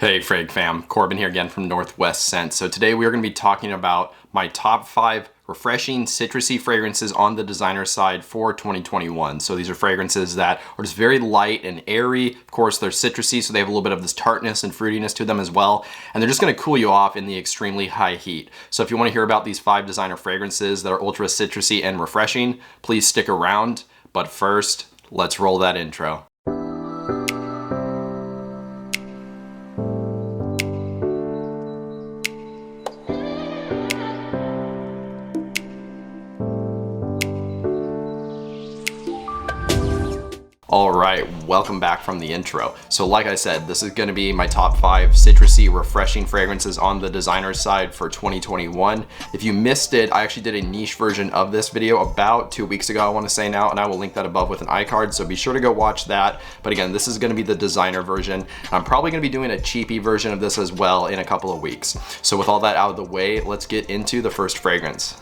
Hey Fraiche fam, Corbin here again from Northwest Scent. So today we are going to be talking about my top 5 refreshing citrusy fragrances on the designer side for 2021. So these are fragrances that are just very light and airy. Of course they're citrusy, so they have a little bit of this tartness and fruitiness to them as well. And they're just going to cool you off in the extremely high heat. So if you want to hear about these 5 designer fragrances that are ultra citrusy and refreshing, please stick around. But first, let's roll that intro. Alright, welcome back from the intro. So like I said, this is going to be my top 5 citrusy, refreshing fragrances on the designer side for 2021. If you missed it, I actually did a niche version of this video about 2 weeks ago, I want to say now, and I will link that above with an iCard, so be sure to go watch that. But again, this is going to be the designer version. I'm probably going to be doing a cheapy version of this as well in a couple of weeks. So with all that out of the way, let's get into the first fragrance.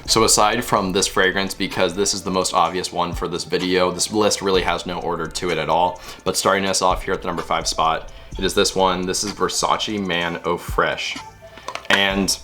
So aside from this fragrance, because this is the most obvious one for this video, this list really has no order to it at all. But starting us off here at the number 5 spot, it is this one. This is Versace Man Eau Fraiche. And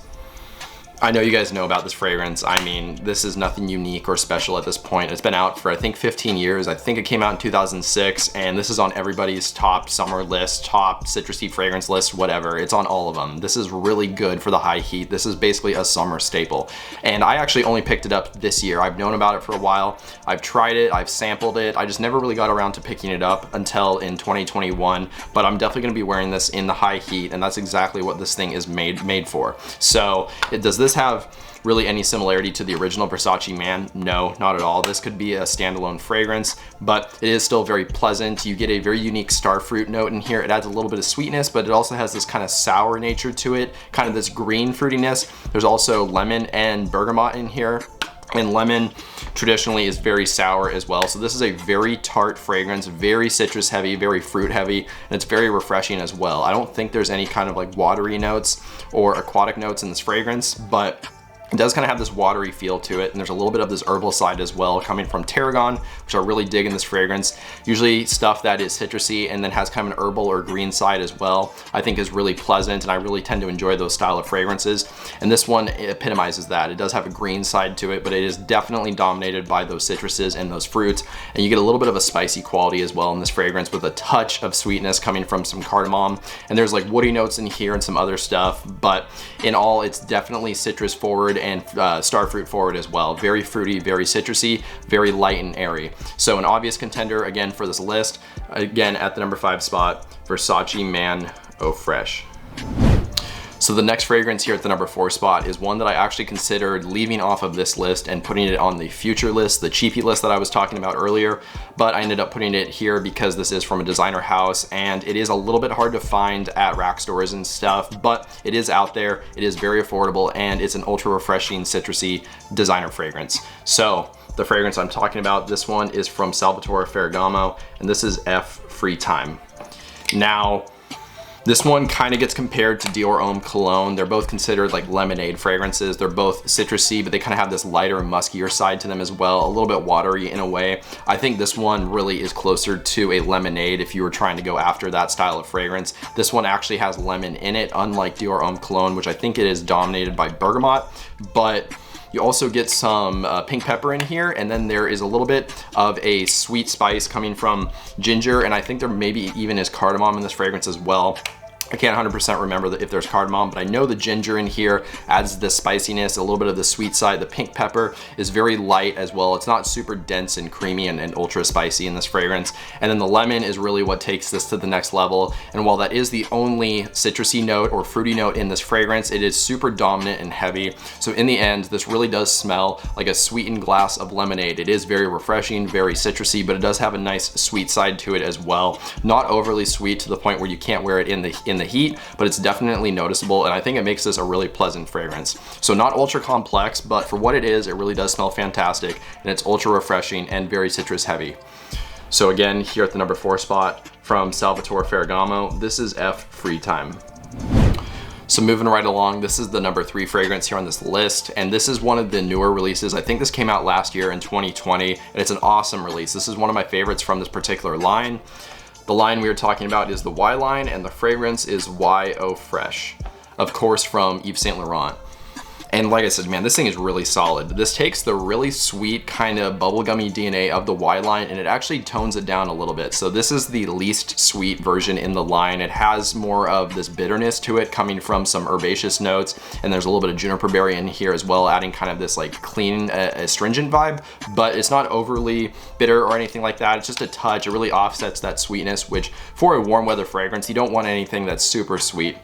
I know you guys know about this fragrance. I mean, this is nothing unique or special at this point. It's been out for I think 15 years. I think it came out in 2006, and this is on everybody's top summer list, top citrusy fragrance list, whatever. It's on all of them. This is really good for the high heat. This is basically a summer staple. And I actually only picked it up this year. I've known about it for a while. I've tried it, I've sampled it. I just never really got around to picking it up until in 2021, but I'm definitely gonna be wearing this in the high heat, and that's exactly what this thing is made for. So does this have really any similarity to the original Versace Man? No, not at all. This could be a standalone fragrance, but it is still very pleasant. You get a very unique starfruit note in here. It adds a little bit of sweetness, but it also has this kind of sour nature to it, kind of this green fruitiness. There's also lemon and bergamot in here. And lemon traditionally is very sour as well. So this is a very tart fragrance, very citrus heavy, very fruit heavy, and it's very refreshing as well. I don't think there's any kind of like watery notes or aquatic notes in this fragrance, but it does kind of have this watery feel to it, and there's a little bit of this herbal side as well coming from tarragon, which I really dig in this fragrance. Usually stuff that is citrusy and then has kind of an herbal or green side as well, I think is really pleasant, and I really tend to enjoy those style of fragrances. And this one epitomizes that. It does have a green side to it, but it is definitely dominated by those citruses and those fruits, and you get a little bit of a spicy quality as well in this fragrance with a touch of sweetness coming from some cardamom, and there's like woody notes in here and some other stuff, but in all, it's definitely citrus forward and starfruit forward as well. Very fruity, very citrusy, very light and airy. So an obvious contender again for this list, again at the number 5 spot, Versace Man Eau Fraiche. So the next fragrance here at the number 4 spot is one that I actually considered leaving off of this list and putting it on the future list, the cheapy list that I was talking about earlier, but I ended up putting it here because this is from a designer house and it is a little bit hard to find at rack stores and stuff, but it is out there, it is very affordable, and it's an ultra refreshing citrusy designer fragrance. So the fragrance I'm talking about, this one is from Salvatore Ferragamo, and this is F Free Time. Now, this one kind of gets compared to Dior Homme Cologne. They're both considered like lemonade fragrances. They're both citrusy, but they kind of have this lighter, muskier side to them as well, a little bit watery in a way. I think this one really is closer to a lemonade if you were trying to go after that style of fragrance. This one actually has lemon in it, unlike Dior Homme Cologne, which I think it is dominated by bergamot, but you also get some pink pepper in here, and then there is a little bit of a sweet spice coming from ginger, and I think there maybe even is cardamom in this fragrance as well. I can't 100% remember if there's cardamom, but I know the ginger in here adds this spiciness, a little bit of the sweet side. The pink pepper is very light as well. It's not super dense and creamy and ultra spicy in this fragrance. And then the lemon is really what takes this to the next level. And while that is the only citrusy note or fruity note in this fragrance, it is super dominant and heavy. So in the end, this really does smell like a sweetened glass of lemonade. It is very refreshing, very citrusy, but it does have a nice sweet side to it as well. Not overly sweet to the point where you can't wear it in the heat, but it's definitely noticeable, and I think it makes this a really pleasant fragrance. So not ultra complex, but for what it is, it really does smell fantastic, and it's ultra refreshing and very citrus heavy. So again, here at the number 4 spot from Salvatore Ferragamo, this is F Free Time. So moving right along, this is the number 3 fragrance here on this list, and this is one of the newer releases. I think this came out last year in 2020, and it's an awesome release. This is one of my favorites from this particular line. The line we are talking about is the Y line, and the fragrance is YO Fraiche, of course from Yves Saint Laurent. And like I said, man, this thing is really solid. This takes the really sweet kind of bubblegummy DNA of the Y line and it actually tones it down a little bit. So this is the least sweet version in the line. It has more of this bitterness to it coming from some herbaceous notes, and there's a little bit of juniper berry in here as well, adding kind of this like clean, astringent vibe, but it's not overly bitter or anything like that. It's just a touch. It really offsets that sweetness, which for a warm weather fragrance, you don't want anything that's super sweet.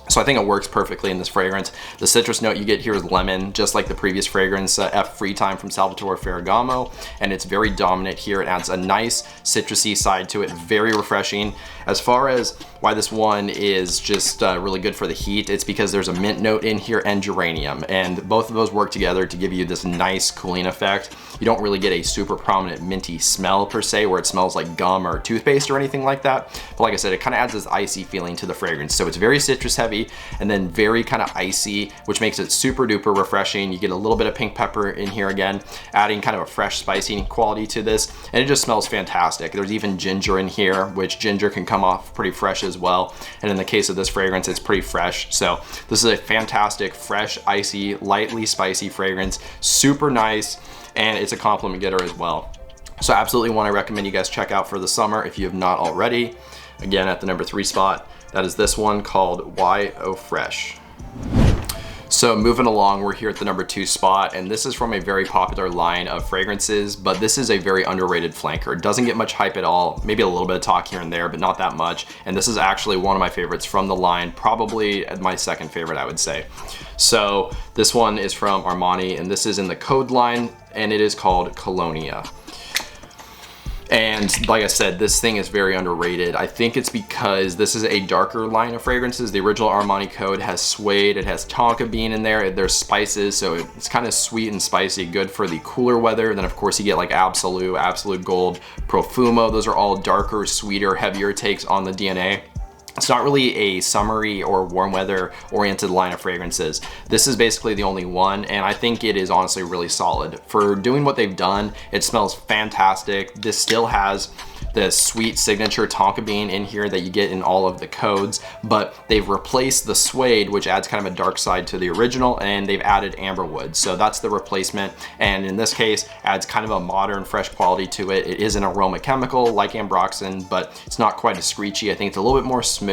So I think it works perfectly in this fragrance. The citrus note you get here is lemon, just like the previous fragrance, F Free Time from Salvatore Ferragamo, and it's very dominant here. It adds a nice citrusy side to it, very refreshing. As far as why this one is just really good for the heat, it's because there's a mint note in here and geranium, and both of those work together to give you this nice cooling effect. You don't really get a super prominent minty smell per se, where it smells like gum or toothpaste or anything like that. But like I said, it kind of adds this icy feeling to the fragrance. So it's very citrus heavy and then very kind of icy, which makes it super duper refreshing. You get a little bit of pink pepper in here again, adding kind of a fresh spicy quality to this, and it just smells fantastic. There's even ginger in here, which ginger can come off pretty fresh as well. And in the case of this fragrance, it's pretty fresh. So this is a fantastic, fresh, icy, lightly spicy fragrance, super nice, and it's a compliment getter as well. So absolutely want to recommend you guys check out for the summer if you have not already. Again, at the number 3 spot, that is this one called YO Fraiche. So moving along, we're here at the number 2 spot, and this is from a very popular line of fragrances, but this is a very underrated flanker. It doesn't get much hype at all, maybe a little bit of talk here and there, but not that much. And this is actually one of my favorites from the line, probably my second favorite, I would say. So this one is from Armani, and this is in the Code line, and it is called Cologne. And like I said, this thing is very underrated. I think it's because this is a darker line of fragrances. The original Armani Code has suede, it has tonka bean in there, there's spices, so it's kind of sweet and spicy, good for the cooler weather. Then of course you get like Absolute, Absolute Gold, Profumo. Those are all darker, sweeter, heavier takes on the DNA. It's not really a summery or warm weather oriented line of fragrances. This is basically the only one, and I think it is honestly really solid. For doing what they've done, it smells fantastic. This still has the sweet signature tonka bean in here that you get in all of the codes, but they've replaced the suede, which adds kind of a dark side to the original, and they've added amberwood. So that's the replacement, and in this case adds kind of a modern, fresh quality to it. It is an aroma chemical like ambroxan, but it's not quite as screechy. I think it's a little bit more smooth.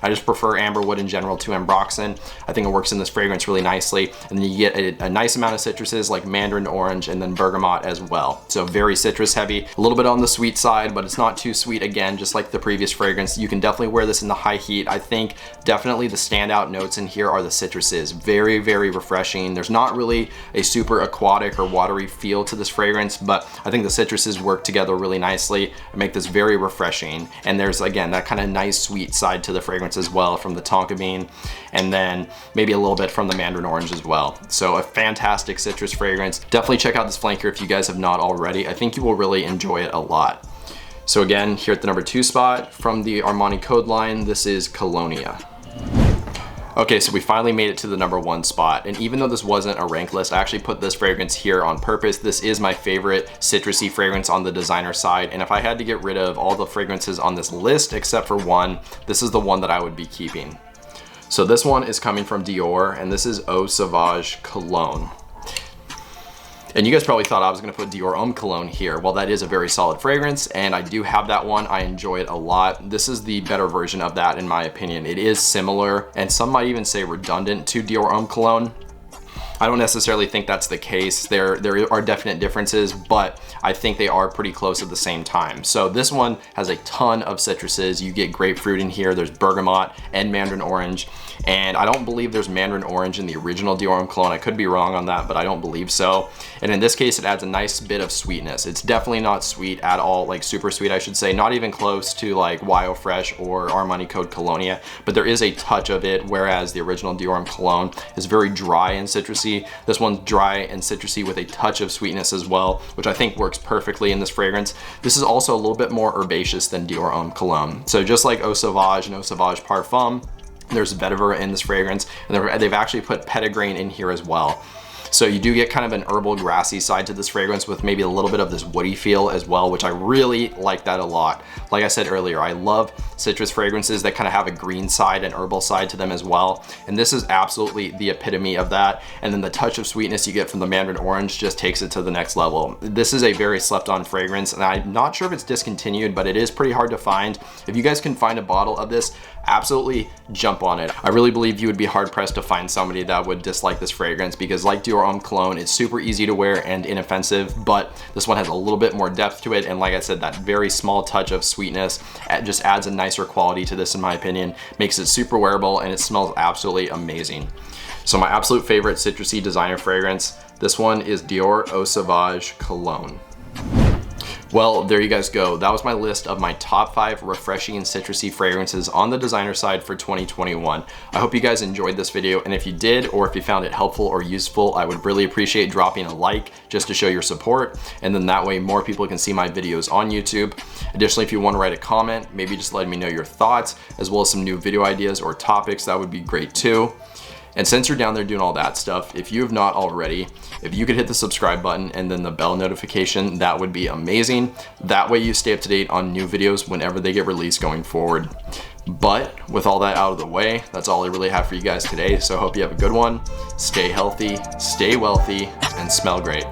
I just prefer amberwood in general to ambroxan. I think it works in this fragrance really nicely, and then you get a nice amount of citruses like mandarin orange and then bergamot as well. So very citrus heavy, a little bit on the sweet side, but it's not too sweet, again, just like the previous fragrance. You can definitely wear this in the high heat. I think definitely the standout notes in here are the citruses. Very, very refreshing. There's not really a super aquatic or watery feel to this fragrance, but I think the citruses work together really nicely and make this very refreshing. And there's, again, that kind of nice sweet side to the fragrance as well from the tonka bean, and then maybe a little bit from the mandarin orange as well. So a fantastic citrus fragrance. Definitely check out this flanker if you guys have not already. I think you will really enjoy it a lot. So again, here at the number 2 spot from the Armani Code line, this is Cologne. Okay, so we finally made it to the number 1 spot, and even though this wasn't a rank list, I actually put this fragrance here on purpose. This is my favorite citrusy fragrance on the designer side, and if I had to get rid of all the fragrances on this list except for one, this is the one that I would be keeping. So this one is coming from Dior, and this is Eau Sauvage Cologne. And you guys probably thought I was gonna put Dior Homme Cologne here. Well, that is a very solid fragrance, and I do have that one. I enjoy it a lot. This is the better version of that, in my opinion. It is similar, and some might even say redundant to Dior Homme Cologne. I don't necessarily think that's the case. There are definite differences, but I think they are pretty close at the same time. So this one has a ton of citruses. You get grapefruit in here, there's bergamot and mandarin orange, and I don't believe there's mandarin orange in the original Dior Homme Cologne. I could be wrong on that, but I don't believe so. And in this case, it adds a nice bit of sweetness. It's definitely not sweet at all, like super sweet, I should say. Not even close to like YO Fraiche or Armani Code Cologne, but there is a touch of it, whereas the original Dior Homme Cologne is very dry and citrusy. This one's dry and citrusy with a touch of sweetness as well, which I think works perfectly in this fragrance. This is also a little bit more herbaceous than Dior Homme Cologne. So just like Eau Sauvage and Eau Sauvage Parfum, there's vetiver in this fragrance, and they've actually put petitgrain in here as well. So you do get kind of an herbal grassy side to this fragrance with maybe a little bit of this woody feel as well, which I really like that a lot. Like I said earlier, I love citrus fragrances that kind of have a green side and herbal side to them as well. And this is absolutely the epitome of that. And then the touch of sweetness you get from the mandarin orange just takes it to the next level. This is a very slept on fragrance, and I'm not sure if it's discontinued, but it is pretty hard to find. If you guys can find a bottle of this, absolutely jump on it. I really believe you would be hard pressed to find somebody that would dislike this fragrance, because like Dior Homme Cologne, it's super easy to wear and inoffensive, but this one has a little bit more depth to it. And like I said, that very small touch of sweetness just adds a nicer quality to this in my opinion, makes it super wearable, and it smells absolutely amazing. So my absolute favorite citrusy designer fragrance, this one is Dior Eau Sauvage Cologne. Well, there you guys go. That was my list of my top 5 refreshing and citrusy fragrances on the designer side for 2021. I hope you guys enjoyed this video, and if you did, or if you found it helpful or useful, I would really appreciate dropping a like just to show your support, and then that way more people can see my videos on YouTube. Additionally, if you want to write a comment, maybe just letting me know your thoughts, as well as some new video ideas or topics, that would be great too. And since you're down there doing all that stuff, if you have not already, if you could hit the subscribe button and then the bell notification, that would be amazing. That way you stay up to date on new videos whenever they get released going forward. But with all that out of the way, that's all I really have for you guys today. So I hope you have a good one. Stay healthy, stay wealthy, and smell great.